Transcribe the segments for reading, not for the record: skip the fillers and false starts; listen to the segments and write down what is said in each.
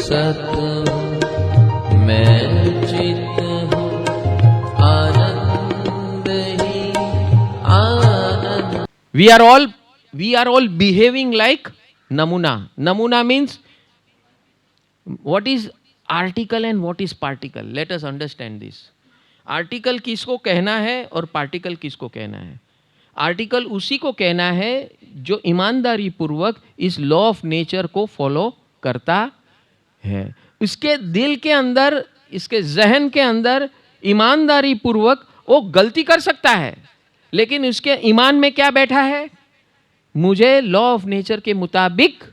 सत हूँ, मैं चित हूँ, आनंद ही आनंद। We are all behaving like namuna. Namuna means what is article and what is particle. Let us understand this. Article किसको कहना है और पार्टिकल किसको कहना है? आर्टिकल उसी को कहना है जो ईमानदारी पूर्वक इस लॉ ऑफ नेचर को फॉलो करता है। उसके दिल के अंदर, इसके जहन के अंदर ईमानदारी पूर्वक वो गलती कर सकता है, लेकिन उसके ईमान में क्या बैठा है? मुझे लॉ ऑफ नेचर के मुताबिक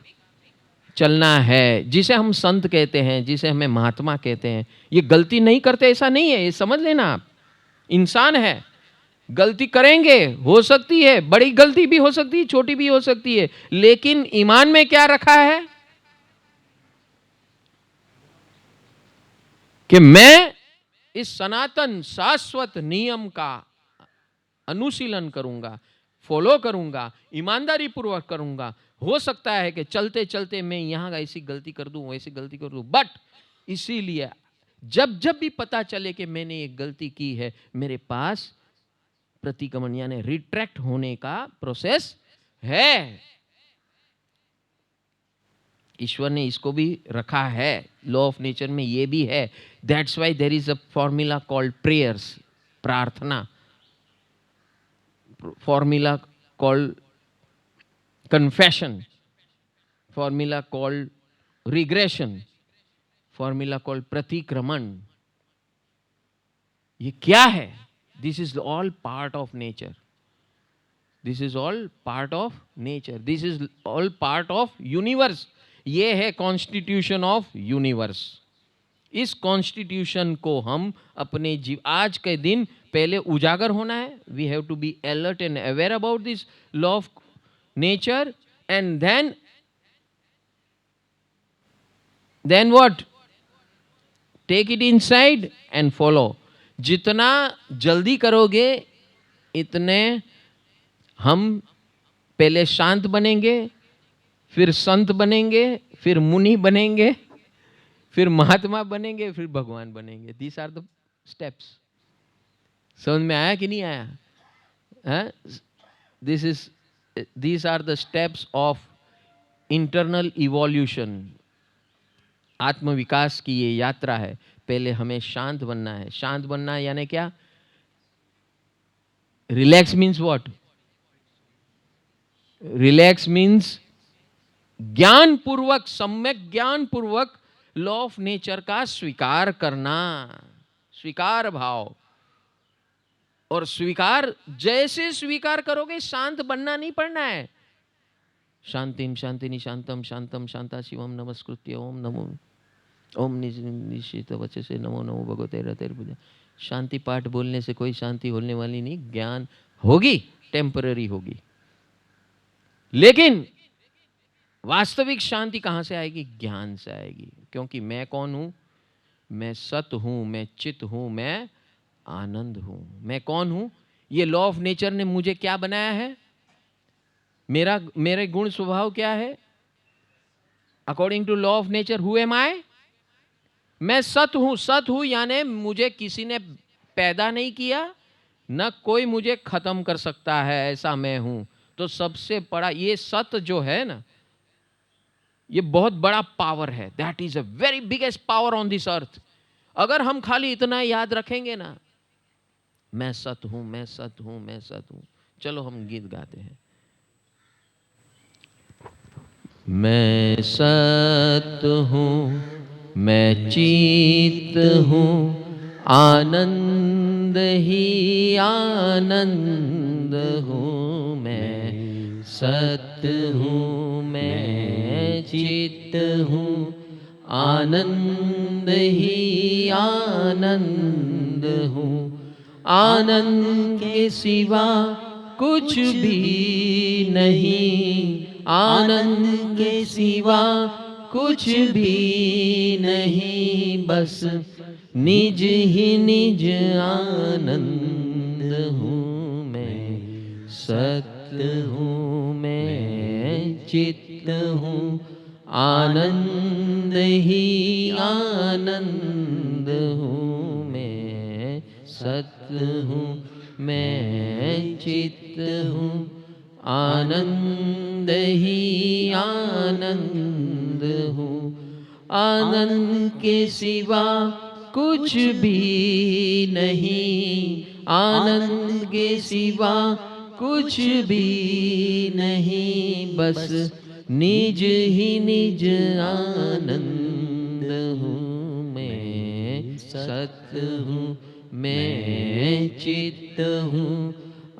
चलना है, जिसे हम संत कहते हैं, जिसे हमें महात्मा कहते हैं। ये गलती नहीं करते ऐसा नहीं है, ये समझ लेना आप। इंसान है, गलती करेंगे, हो सकती है, बड़ी गलती भी हो सकती है, छोटी भी हो सकती है, लेकिन ईमान में क्या रखा है कि मैं इस सनातन शाश्वत नियम का अनुशीलन करूंगा, फॉलो करूंगा, ईमानदारी पूर्वक करूंगा। हो सकता है कि चलते चलते मैं यहां ऐसी गलती कर दूं, वैसी गलती कर दूं, बट इसीलिए जब जब भी पता चले कि मैंने एक गलती की है, मेरे पास प्रतिगमन यानी रिट्रैक्ट होने का प्रोसेस है। ईश्वर ने इसको भी रखा है, लॉ ऑफ नेचर में ये भी है। That's why there is a formula called prayers, प्रार्थना, formula called confession, formula called regression, formula called प्रतिक्रमण। ये क्या है? This is all part of nature. This is all part of nature. This is all part of universe. ये है constitution of universe. इस constitution को हम अपने आज के दिन पहले उजागर होना है। We have to be alert and aware about this law of nature, and then what? Take it inside and follow. जितना जल्दी करोगे इतने हम पहले शांत बनेंगे, फिर संत बनेंगे, फिर मुनि बनेंगे, फिर महात्मा बनेंगे, फिर भगवान बनेंगे। These are the steps. समझ में आया कि नहीं आया? These are the steps of internal evolution. आत्मविकास की ये यात्रा है। पहले हमें शांत बनना है। शांत बनना यानी क्या? Relax means what? Relax means ज्ञान पूर्वक, सम्यक ज्ञान पूर्वक लॉ ऑफ नेचर का स्वीकार करना, स्वीकार भाव। और स्वीकार जैसे स्वीकार करोगे, शांत बनना नहीं पड़ना है। शांतिम शांतिनि शांतम शांतम शांता शिवम नमस्कृत्य ओम नमो ओम निश्चित वचन से नमो नमो भगवते रते पूजा। शांति पाठ बोलने से कोई शांति होने वाली नहीं। ज्ञान होगी, टेम्पररी होगी, लेकिन वास्तविक शांति कहां से आएगी? ज्ञान से आएगी। क्योंकि मैं कौन हूं? मैं सत हूं, मैं चित हूं, मैं आनंद हूं। मैं कौन हूं? ये लॉ ऑफ नेचर ने मुझे क्या बनाया है? मेरे गुण स्वभाव क्या है? According to law of nature, who am I? मैं सत हूं। सत हूं यानी मुझे किसी ने पैदा नहीं किया, न कोई मुझे खत्म कर सकता है, ऐसा मैं हूं। तो सबसे बड़ा ये सत जो है ना, ये बहुत बड़ा पावर है। That is a very biggest power on this earth. अगर हम खाली इतना याद रखेंगे ना, मैं सत हूं, मैं सत हूं, मैं सत हूं। चलो हम गीत गाते हैं। मैं सत हूं, मैं चित हूं, आनंद ही आनंद हूं। मैं सत हूं, मैं चित हूं, आनंद ही आनंद हूं। आनंद के सिवा कुछ भी नहीं, आनंद के सिवा कुछ भी नहीं। बस निज ही निज आनंद हूँ। मैं सत हूँ, मैं चित हूँ, आनंद ही आनंद हूँ मैं, सत्य हूँ मैं, चित्त हूँ, आनंद ही आनंद हूँ। आनंद के सिवा कुछ भी नहीं, आनंद के सिवा कुछ भी नहीं, बस निज ही निज आनंद हूँ मैं, सत्य हूँ मैं, चित्त हूँ,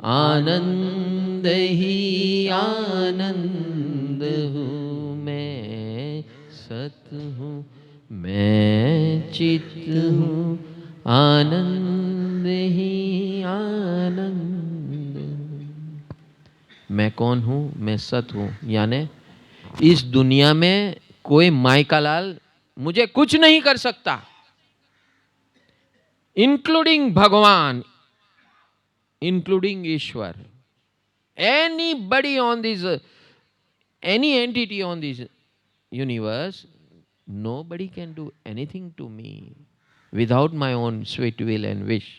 आनंद ही आनंद हूँ मैं, सत्य हूँ मैं, चित्त हूँ, आनंद ही आनंद हूँ। मैं कौन हूँ? मैं सत्य हूँ, यानी इस दुनिया में कोई माइका लाल मुझे कुछ नहीं कर सकता, इंक्लूडिंग भगवान, including Ishwar. Anybody on this, any entity on this universe, nobody can do anything to me without my own sweet will and wish.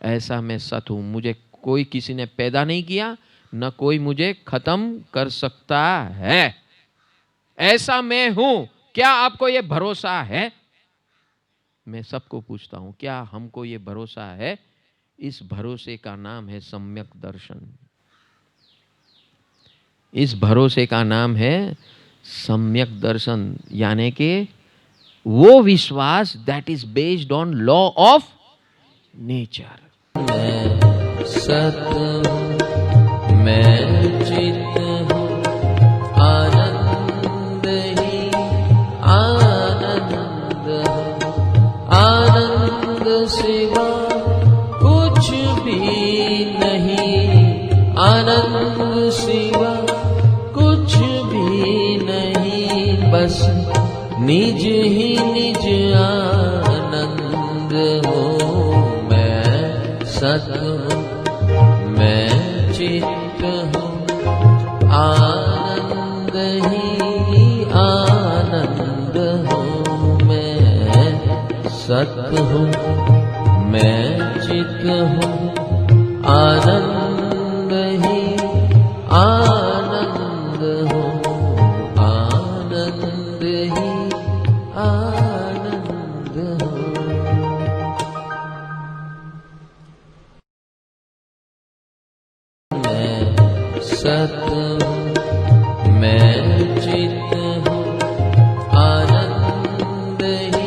ऐसा मैं सत हूं, मुझे कोई किसी ने पैदा नहीं किया, न कोई मुझे खत्म कर सकता है। ऐसा मैं हूं। क्या आपको यह भरोसा है? मैं सबको पूछता हूं, क्या हमको ये भरोसा है? इस भरोसे का नाम है सम्यक दर्शन। इस भरोसे का नाम है सम्यक दर्शन, यानी कि वो विश्वास that is based on law of nature. मैं सत्य हूं, मैं चित्त हूं, आनंद ही आनंद हूं, आनंद सिवा कुछ भी नहीं, आनंद सिवा कुछ भी नहीं, बस निज ही निज आनंद हो। मैं सत्य हूँ, मैं चित्त हूँ, आनंद ही आनंद हूँ। मैं सत्य हूँ, मैं चित्त हूँ, आनंद ही आनंद हूँ, आनंद ही आनंद हूँ। मैं सत्य हूँ, मैं चित्त हूँ, आनंद ही